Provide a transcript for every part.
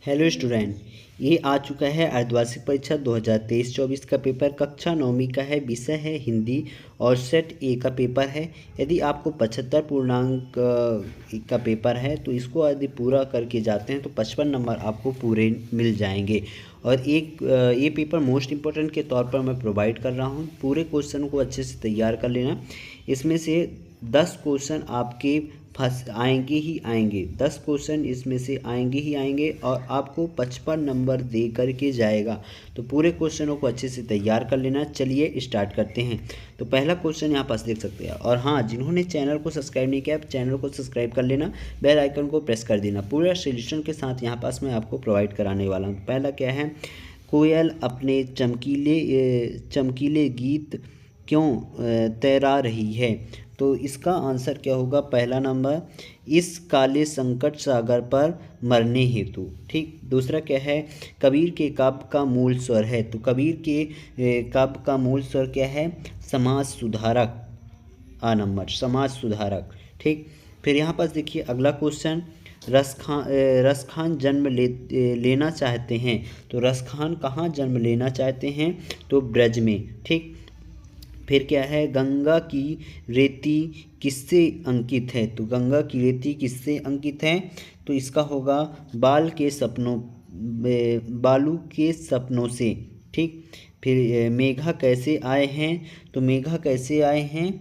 Hello student, ये आ चुका है अर्धवार्षिक परीक्षा 2023-24 का पेपर। कक्षा 9वीं का है, विषय है हिंदी और सेट ए का पेपर है। यदि आपको 75 पूर्णांक का पेपर है तो इसको यदि पूरा करके जाते हैं तो 55 नंबर आपको पूरे मिल जाएंगे। और ये पेपर मोस्ट इम्पोर्टेंट के तौर पर मैं प्रोवाइड कर रहा हूँ। पूरे क्वेश्चन को अच्छे से तैयार कर लेना। इसमें से 10 क्वेश्चन आपके आएंगे ही आएंगे, 10 क्वेश्चन इसमें से आएंगे ही आएंगे और आपको 55 नंबर दे करके जाएगा। तो पूरे क्वेश्चनों को अच्छे से तैयार कर लेना। चलिए स्टार्ट करते हैं। तो पहला क्वेश्चन यहाँ पास देख सकते हैं। और हाँ, जिन्होंने चैनल को सब्सक्राइब नहीं किया, चैनल को सब्सक्राइब कर लेना, बेल आइकन को प्रेस कर देना। पूरा सोल्यूशन के साथ यहाँ पास मैं आपको प्रोवाइड कराने वाला हूँ। पहला क्या है, कोयल अपने चमकीले गीत क्यों तैरा रही है? तो इसका आंसर क्या होगा? पहला नंबर, इस काले संकट सागर पर मरने हेतु। ठीक। दूसरा क्या है, कबीर के काव्य का मूल स्वर है। तो कबीर के काव्य का मूल स्वर क्या है? समाज सुधारक। आ नंबर, समाज सुधारक। ठीक। फिर यहाँ पास देखिए अगला क्वेश्चन, रसखान जन्म लेना चाहते हैं। तो रसखान कहाँ जन्म लेना चाहते हैं? तो ब्रज में। ठीक। फिर क्या है, गंगा की रेती किससे अंकित है? तो गंगा की रेती किससे अंकित है? तो इसका होगा बालू के सपनों से। ठीक। फिर मेघा कैसे आए हैं? तो मेघा कैसे आए हैं?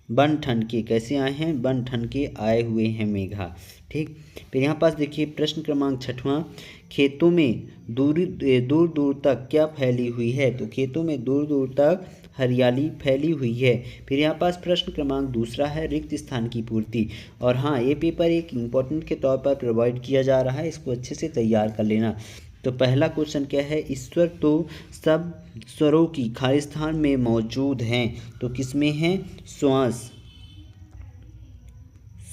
बन ठन के। कैसे आए हैं? बन ठन के आए हुए हैं मेघा। ठीक। फिर यहाँ पास देखिए प्रश्न क्रमांक 6वां, खेतों में दूर दूर तक क्या फैली हुई है? तो खेतों में दूर दूर तक हरियाली फैली हुई है। फिर यहाँ पास प्रश्न क्रमांक 2 है, रिक्त स्थान की पूर्ति। और हाँ, ये पेपर एक इम्पोर्टेंट के तौर पर प्रोवाइड किया जा रहा है, इसको अच्छे से तैयार कर लेना। तो पहला क्वेश्चन क्या है, ईश्वर तो सब स्वरों की खालिस्तान में मौजूद हैं। तो किस में है?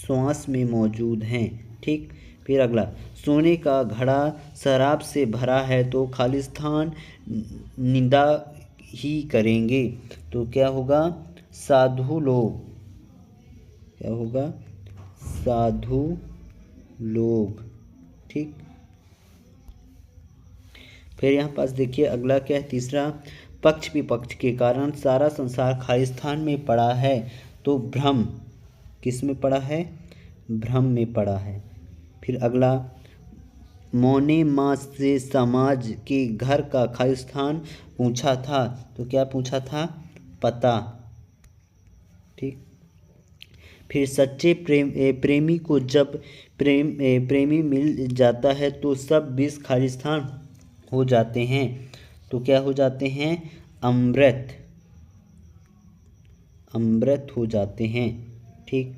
श्वास में मौजूद हैं। ठीक। फिर अगला, सोने का घड़ा शराब से भरा है तो खालिस्तान निंदा ही करेंगे। तो क्या होगा? साधु लोग। क्या होगा? साधु लोग। ठीक। फिर यहाँ पास देखिए अगला क्या है, तीसरा, पक्ष विपक्ष के कारण सारा संसार खालिस्तान में पड़ा है। तो भ्रम। किस में पड़ा है? भ्रम में पड़ा है। फिर अगला, मौने माँ से समाज के घर का खालिस्तान पूछा था। तो क्या पूछा था? पता। ठीक। फिर सच्चे प्रेमी को जब प्रेमी मिल जाता है तो सब विष खालिस्तान हो जाते हैं। तो क्या हो जाते हैं? अमृत हो जाते हैं। ठीक।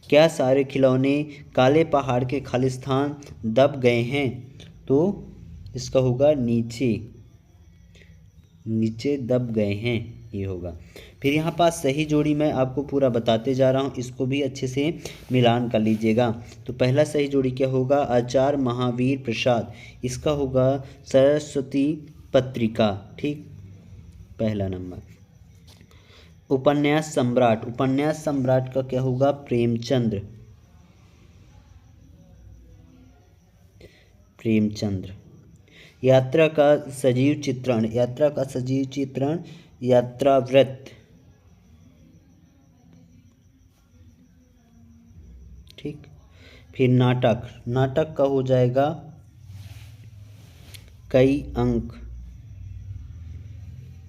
क्या सारे खिलौने काले पहाड़ के खालिस्तान दब गए हैं? तो इसका होगा नीचे दब गए हैं, ये होगा। फिर यहाँ पास सही जोड़ी मैं आपको पूरा बताते जा रहा हूँ, इसको भी अच्छे से मिलान कर लीजिएगा। तो पहला सही जोड़ी क्या होगा? आचार्य महावीर प्रसाद। इसका होगा सरस्वती पत्रिका। ठीक। पहला नंबर। उपन्यास सम्राट का क्या होगा? प्रेमचंद्र। यात्रा का सजीव चित्रण यात्राव्रत। ठीक। फिर नाटक का हो जाएगा कई अंक।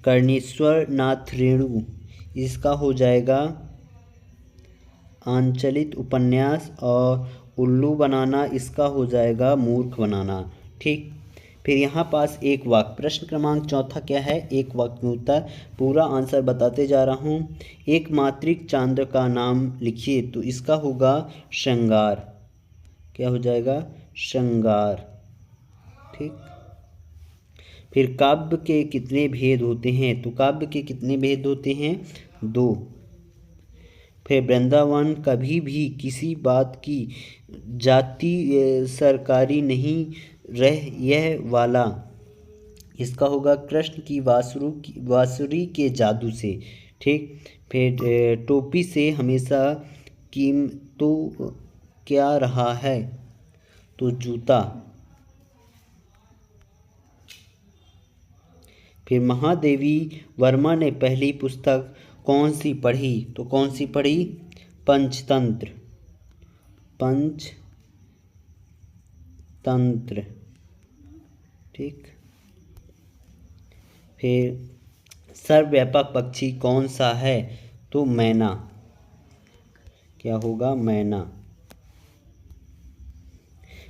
कर्णेश्वर नाथ रेणु, इसका हो जाएगा आंचलित उपन्यास। और उल्लू बनाना, इसका हो जाएगा मूर्ख बनाना। ठीक। फिर यहाँ पास एक वाक्य, प्रश्न क्रमांक 4 क्या है? एक वाक्य में उत्तर। पूरा आंसर बताते जा रहा हूँ। एक मातृक चांद का नाम लिखिए। तो इसका होगा श्रृंगार। क्या हो जाएगा? श्रृंगार। ठीक। फिर काव्य के कितने भेद होते हैं? तो काव्य के कितने भेद होते हैं? 2। फिर वृंदावन कभी भी किसी बात की जाति सरकारी नहीं रह यह वाला। इसका होगा कृष्ण की बांसुरी के जादू से। ठीक। फिर टोपी से हमेशा कीमतों क्या रहा है? तो जूता। फिर महादेवी वर्मा ने पहली पुस्तक कौन सी पढ़ी? तो कौन सी पढ़ी? पंचतंत्र। पंचतंत्र, ठीक। फिर सर्वव्यापक पक्षी कौन सा है? तो मैना। क्या होगा? मैना।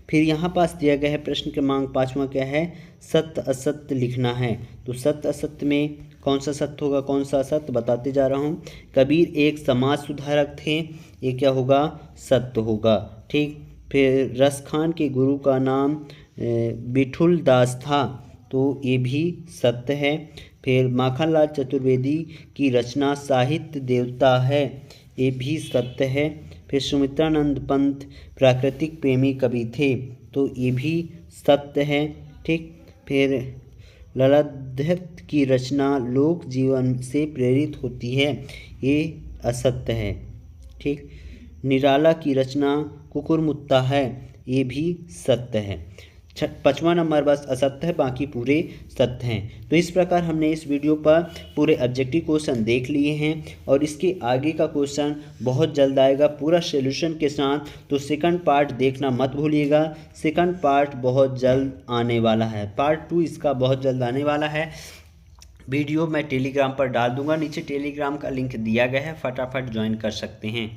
फिर यहाँ पास दिया गया है प्रश्न क्रमांक 5वां क्या है? सत्य असत्य लिखना है। तो सत्य असत्य में कौन सा सत्य होगा, कौन सा असत्य, बताते जा रहा हूँ। कबीर एक समाज सुधारक थे, ये क्या होगा? सत्य होगा, ठीक। फिर रसखान के गुरु का नाम बिठुल दास था, तो ये भी सत्य है। फिर माखनलाल चतुर्वेदी की रचना साहित्य देवता है, ये भी सत्य है। फिर सुमित्रानंद पंत प्राकृतिक प्रेमी कवि थे, तो ये भी सत्य है, ठीक। फिर ललाधत की रचना लोक जीवन से प्रेरित होती है, ये असत्य है, ठीक। निराला की रचना कुकुरमुत्ता है, ये भी सत्य है। 5वां नंबर बस असत्य है, बाकी पूरे सत्य हैं। तो इस प्रकार हमने इस वीडियो पर पूरे ऑब्जेक्टिव क्वेश्चन देख लिए हैं और इसके आगे का क्वेश्चन बहुत जल्द आएगा पूरा सॉल्यूशन के साथ। तो सेकंड पार्ट देखना मत भूलिएगा, सेकंड पार्ट बहुत जल्द आने वाला है। पार्ट 2 इसका बहुत जल्द आने वाला है। वीडियो मैं टेलीग्राम पर डाल दूंगा, नीचे टेलीग्राम का लिंक दिया गया है, फटाफट ज्वाइन कर सकते हैं।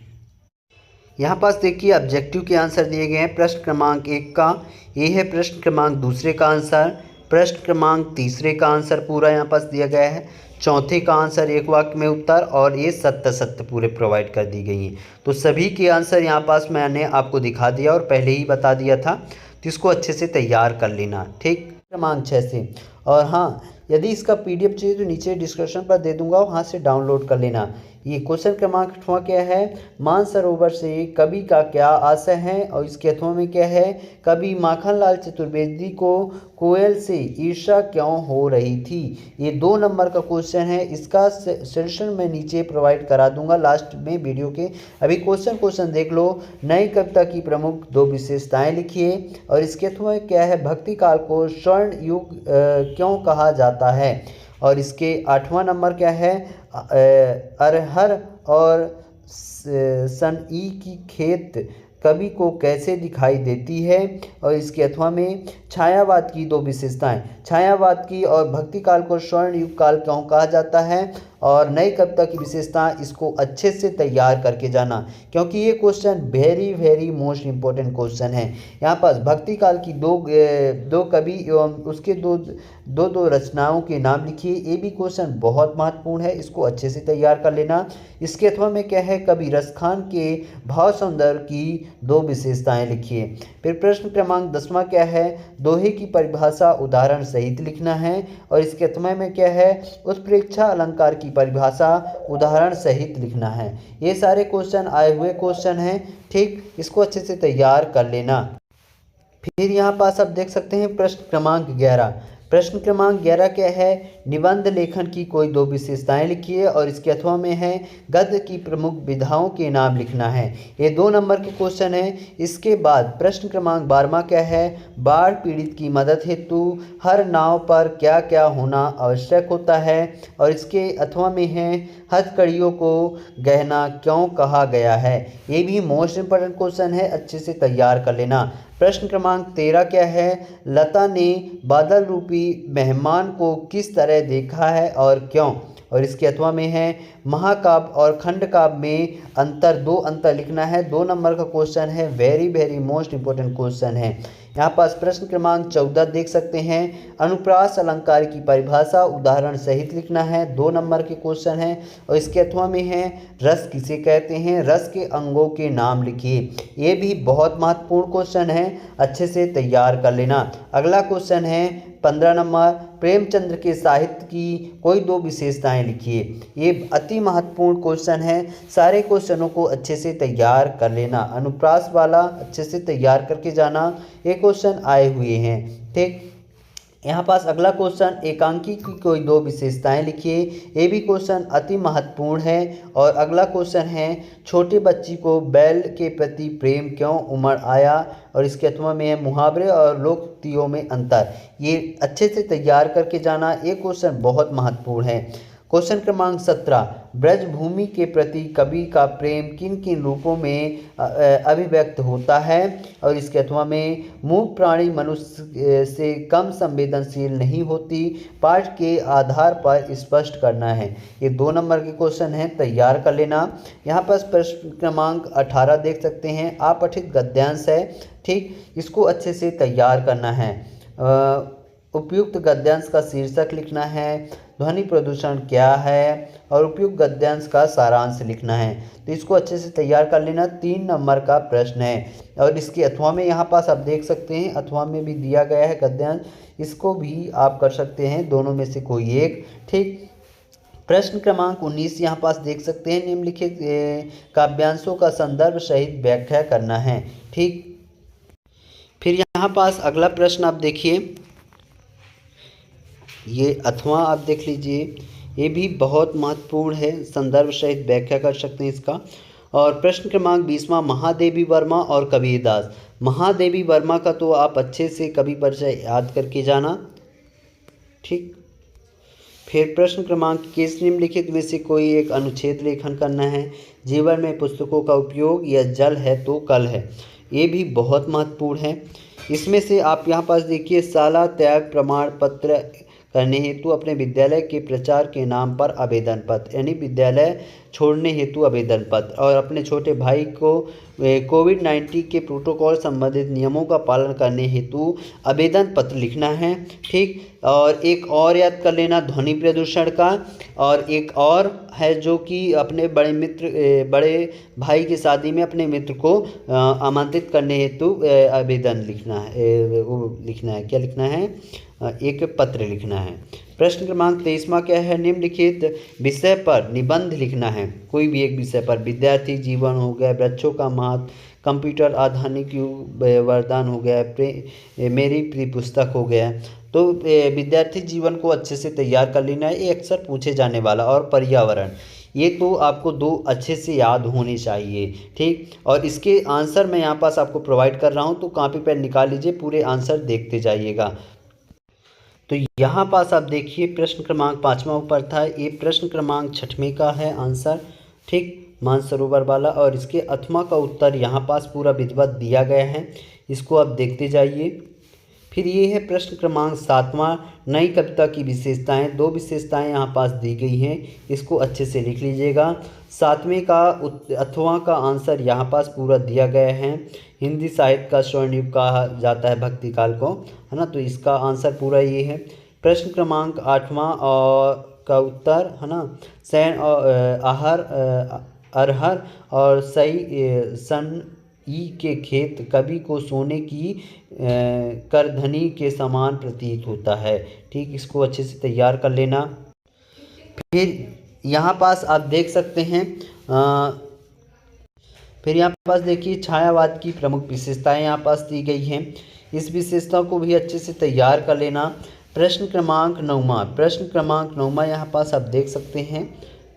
यहाँ पास देखिए ऑब्जेक्टिव के आंसर दिए गए हैं। प्रश्न क्रमांक 1 का ये है, प्रश्न क्रमांक 2 का आंसर, प्रश्न क्रमांक 3 का आंसर पूरा यहाँ पास दिया गया है, चौथे का आंसर एक वाक्य में उत्तर, और ये सत्य सत्य पूरे प्रोवाइड कर दी गई हैं। तो सभी के आंसर यहाँ पास मैंने आपको दिखा दिया और पहले ही बता दिया था, तो इसको अच्छे से तैयार कर लेना, ठीक। क्रमांक 6 से, और हाँ यदि इसका PDF चाहिए तो नीचे डिस्क्रिप्शन पर दे दूंगा, वहाँ से डाउनलोड कर लेना। ये क्वेश्चन क्रमांक 8वां क्या है? मानसरोवर से कवि का क्या आशय है? और इसके 8वां में क्या है? कवि माखनलाल चतुर्वेदी को कोयल से ईर्ष्या क्यों हो रही थी? ये 2 नंबर का क्वेश्चन है, इसका सॉल्यूशन मैं नीचे प्रोवाइड करा दूंगा लास्ट में वीडियो के। अभी क्वेश्चन देख लो। नई कविता की प्रमुख 2 विशेषताएं लिखिए। और इसके 8वां में क्या है? भक्ति काल को स्वर्ण युग क्यों कहा जाता है? और इसके 8वां नंबर क्या है? अरहर और सनई की खेत कवि को कैसे दिखाई देती है? और इसके 8वां में छायावाद की 2 विशेषताएं, छायावाद की और भक्ति काल को स्वर्ण युग काल क्यों कहा जाता है? और नई कविता की विशेषता, इसको अच्छे से तैयार करके जाना, क्योंकि ये question very very most important question है। यहाँ पास भक्ति काल की दो कवि एवं उसके दो रचनाओं के नाम लिखिए, ये भी क्वेश्चन बहुत महत्वपूर्ण है, इसको अच्छे से तैयार कर लेना। इसके 8वां में क्या है? कवि रसखान के भाव सौंदर्य की 2 विशेषताएं लिखिए। फिर प्रश्न क्रमांक 10वां क्या है? दोहे की परिभाषा उदाहरण सहित लिखना है। और इसके 8वें में क्या है? उत्प्रेक्षा अलंकार की परिभाषा उदाहरण सहित लिखना है। ये सारे क्वेश्चन आए हुए क्वेश्चन हैं, ठीक, इसको अच्छे से तैयार कर लेना। फिर यहाँ पास आप देख सकते हैं प्रश्न क्रमांक 11। प्रश्न क्रमांक 11 क्या है? निबंध लेखन की कोई 2 विशेषताएं लिखिए। और इसके 8वां में है गद्य की प्रमुख विधाओं के नाम लिखना है। ये 2 नंबर के क्वेश्चन है। इसके बाद प्रश्न क्रमांक 12वां क्या है? बाढ़ पीड़ित की मदद हेतु हर नाव पर क्या क्या होना आवश्यक होता है? और इसके 8वां में है हथकड़ियों को गहना क्यों कहा गया है? ये भी मोस्ट इंपॉर्टेंट क्वेश्चन है, अच्छे से तैयार कर लेना। प्रश्न क्रमांक 13 क्या है? लता ने बादल रूपी मेहमान को किस तरह देखा है और क्यों? और इसके 8वां में है महाकाव्य और खंडकाव्य में दो अंतर लिखना है। 2 नंबर का क्वेश्चन है, very very most important question है। यहाँ पास प्रश्न क्रमांक 14 देख सकते हैं, अनुप्रास अलंकार की परिभाषा उदाहरण सहित लिखना है। 2 नंबर के क्वेश्चन है। और इसके 8वां में है रस किसे कहते हैं? रस के अंगों के नाम लिखिए। ये भी बहुत महत्वपूर्ण क्वेश्चन है, अच्छे से तैयार कर लेना। अगला क्वेश्चन है 15 नंबर, प्रेमचंद्र के साहित्य की कोई 2 विशेषताएं लिखिए। ये अति महत्वपूर्ण क्वेश्चन है, सारे क्वेश्चनों को अच्छे से तैयार कर लेना। अनुप्रास वाला अच्छे से तैयार करके जाना, ये क्वेश्चन आए हुए हैं, ठीक। यहाँ पास अगला क्वेश्चन, एकांकी की कोई दो विशेषताएं लिखिए। ये भी क्वेश्चन अति महत्वपूर्ण है। और अगला क्वेश्चन है, छोटे बच्ची को बैल के प्रति प्रेम क्यों उमड़ आया। और इसके अथवा में है, मुहावरे और लोकोक्तियों में अंतर। ये अच्छे से तैयार करके जाना, ये क्वेश्चन बहुत महत्वपूर्ण है। क्वेश्चन क्रमांक 17, ब्रजभूमि के प्रति कवि का प्रेम किन किन रूपों में अभिव्यक्त होता है। और इसके अथवा में, मूक प्राणी मनुष्य से कम संवेदनशील नहीं होती, पाठ के आधार पर स्पष्ट करना है। ये 2 नंबर के क्वेश्चन हैं, तैयार कर लेना। यहाँ पर प्रश्न क्रमांक 18 देख सकते हैं, अपठित गद्यांश है। ठीक, इसको अच्छे से तैयार करना है। उपयुक्त गद्यांश का शीर्षक लिखना है, ध्वनि प्रदूषण क्या है, और उपयुक्त गद्यांश का सारांश लिखना है। तो इसको अच्छे से तैयार कर लेना, 3 नंबर का प्रश्न है। और इसके अथवा में यहाँ पास आप देख सकते हैं, अथवा में भी दिया गया है गद्यांश, इसको भी आप कर सकते हैं, दोनों में से कोई एक। ठीक, प्रश्न क्रमांक 19 यहाँ पास देख सकते हैं, निम्नलिखित काव्यांशों का संदर्भ सहित व्याख्या करना है। ठीक, फिर यहाँ पास अगला प्रश्न आप देखिए, ये अथवा आप देख लीजिए, ये भी बहुत महत्वपूर्ण है, संदर्भ सहित व्याख्या कर सकते हैं इसका। और प्रश्न क्रमांक 20वां, महादेवी वर्मा और कबीरदास। महादेवी वर्मा का तो आप अच्छे से कवि परिचय याद करके जाना। ठीक, फिर प्रश्न क्रमांक 21, निम्नलिखित में से कोई एक अनुच्छेद लेखन करना है। जीवन में पुस्तकों का उपयोग, यह जल है तो कल है। ये भी बहुत महत्वपूर्ण है। इसमें से आप यहाँ पास देखिए, शाला त्याग प्रमाण पत्र करने हेतु अपने विद्यालय के प्रचार के नाम पर आवेदन पत्र, यानी विद्यालय छोड़ने हेतु आवेदन पत्र, और अपने छोटे भाई को कोविड-19 के प्रोटोकॉल संबंधित नियमों का पालन करने हेतु आवेदन पत्र लिखना है। ठीक, और एक और याद कर लेना, ध्वनि प्रदूषण का। और एक और है जो कि अपने बड़े भाई की शादी में अपने मित्र को आमंत्रित करने हेतु आवेदन लिखना है, वो लिखना है, क्या लिखना है, एक पत्र लिखना है। प्रश्न क्रमांक 23वां क्या है, निम्नलिखित विषय पर निबंध लिखना है, कोई भी एक विषय पर। विद्यार्थी जीवन हो गया, वृक्षों का महत्व, कंप्यूटर आधुनिक युग वरदान हो गया, मेरी प्रिय पुस्तक हो गया। तो विद्यार्थी जीवन को अच्छे से तैयार कर लेना है, ये अक्सर पूछे जाने वाला। और पर्यावरण, ये तो आपको 2 अच्छे से याद होने चाहिए। ठीक, और इसके आंसर मैं यहाँ पास आपको प्रोवाइड कर रहा हूँ, तो कॉपी पेन निकाल लीजिए, पूरे आंसर देखते जाइएगा। तो यहाँ पास आप देखिए, प्रश्न क्रमांक 5वां ऊपर था, ये प्रश्न क्रमांक 6वें का है आंसर। ठीक, मानसरोवर वाला। और इसके अथवा का उत्तर यहाँ पास पूरा विधिवत दिया गया है, इसको आप देखते जाइए। फिर ये है प्रश्न क्रमांक 7वां, नई कविता की विशेषताएं। 2 विशेषताएं यहाँ पास दी गई हैं, इसको अच्छे से लिख लीजिएगा। 7वें का अथवा का आंसर यहाँ पास पूरा दिया गया है। हिंदी साहित्य का स्वर्ण युग कहा जाता है भक्ति काल को, है ना, तो इसका आंसर पूरा ये है। प्रश्न क्रमांक 8वां और का उत्तर, है ना, सैन और अरहर और सई सन ई के खेत कवि को सोने की करधनी के समान प्रतीत होता है। ठीक, इसको अच्छे से तैयार कर लेना। फिर यहाँ पास आप देख सकते हैं, फिर यहाँ पास देखिए, छायावाद की प्रमुख विशेषताएं यहाँ पास दी गई हैं, इस विशेषता को भी अच्छे से तैयार कर लेना। प्रश्न क्रमांक 9वां यहाँ पास आप देख सकते हैं।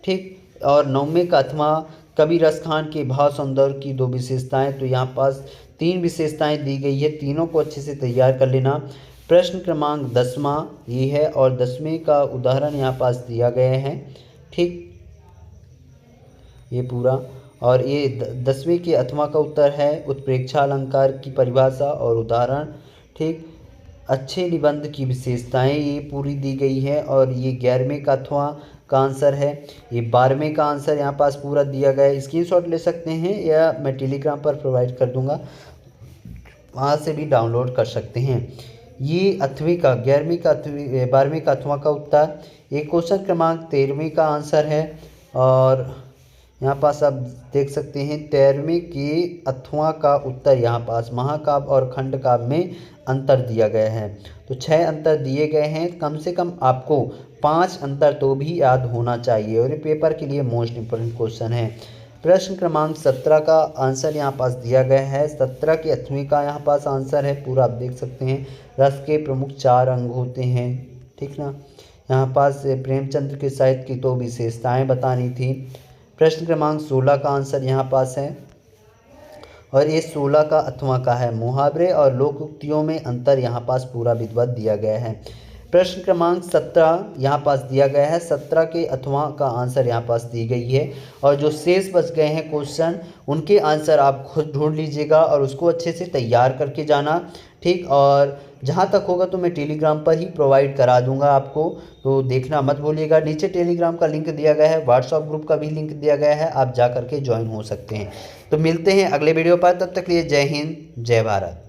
ठीक, और 9वें का अथवा, कवि रस खान के भाव सौंदर्य की 2 विशेषताएं। तो यहाँ पास 3 विशेषताएं दी गई है, तीनों को अच्छे से तैयार कर लेना। प्रश्न क्रमांक 10वां ये है, और 10वें का उदाहरण यहाँ पास दिया गया है। ठीक, ये पूरा। और ये 10वें के अथवा का उत्तर है, उत्प्रेक्षा अलंकार की परिभाषा और उदाहरण। ठीक, अच्छे निबंध की विशेषताएं ये पूरी दी गई है। और ये 11वें का अथवा का आंसर है। ये 12वें का आंसर यहाँ पास पूरा दिया गया है, स्क्रीनशॉट ले सकते हैं या मैं टेलीग्राम पर प्रोवाइड कर दूंगा, वहाँ से भी डाउनलोड कर सकते हैं। ये 8वीं का 11वीं का 12वीं का अथवा का उत्तर। ये क्वेश्चन क्रमांक 13वें का आंसर है। और यहाँ पास आप देख सकते हैं 13वें के अथवा का उत्तर, यहाँ पास महाकाव्य और खंड काव्य में अंतर दिया गया है। तो 6 अंतर दिए गए हैं, कम से कम आपको 5 अंतर तो भी याद होना चाहिए, और ये पेपर के लिए मोस्ट इम्पोर्टेंट क्वेश्चन है। प्रश्न क्रमांक 17 का आंसर यहाँ पास दिया गया है। 17 के 8वीं का यहाँ पास आंसर है, पूरा आप देख सकते हैं। रस के प्रमुख 4 अंग होते हैं, ठीक ना। यहाँ पास प्रेमचंद्र के साहित्य की तो विशेषताएं बतानी थी। प्रश्न क्रमांक 16 का आंसर यहाँ पास है, और ये 16 का 8वां का है। मुहावरे और लोकोक्तियों में अंतर यहाँ पास पूरा विधिवत दिया गया है। प्रश्न क्रमांक 17 यहाँ पास दिया गया है। 17 के 8वां का आंसर यहाँ पास दी गई है, और जो शेष बच गए हैं क्वेश्चन उनके आंसर आप खुद ढूंढ लीजिएगा और उसको अच्छे से तैयार करके जाना, ठीक। और जहाँ तक होगा तो मैं टेलीग्राम पर ही प्रोवाइड करा दूंगा आपको, तो देखना मत भूलिएगा। नीचे टेलीग्राम का लिंक दिया गया है, व्हाट्सएप ग्रुप का भी लिंक दिया गया है, आप जा करके ज्वाइन हो सकते हैं। तो मिलते हैं अगले वीडियो पर, तब तक के लिए जय हिंद जय भारत।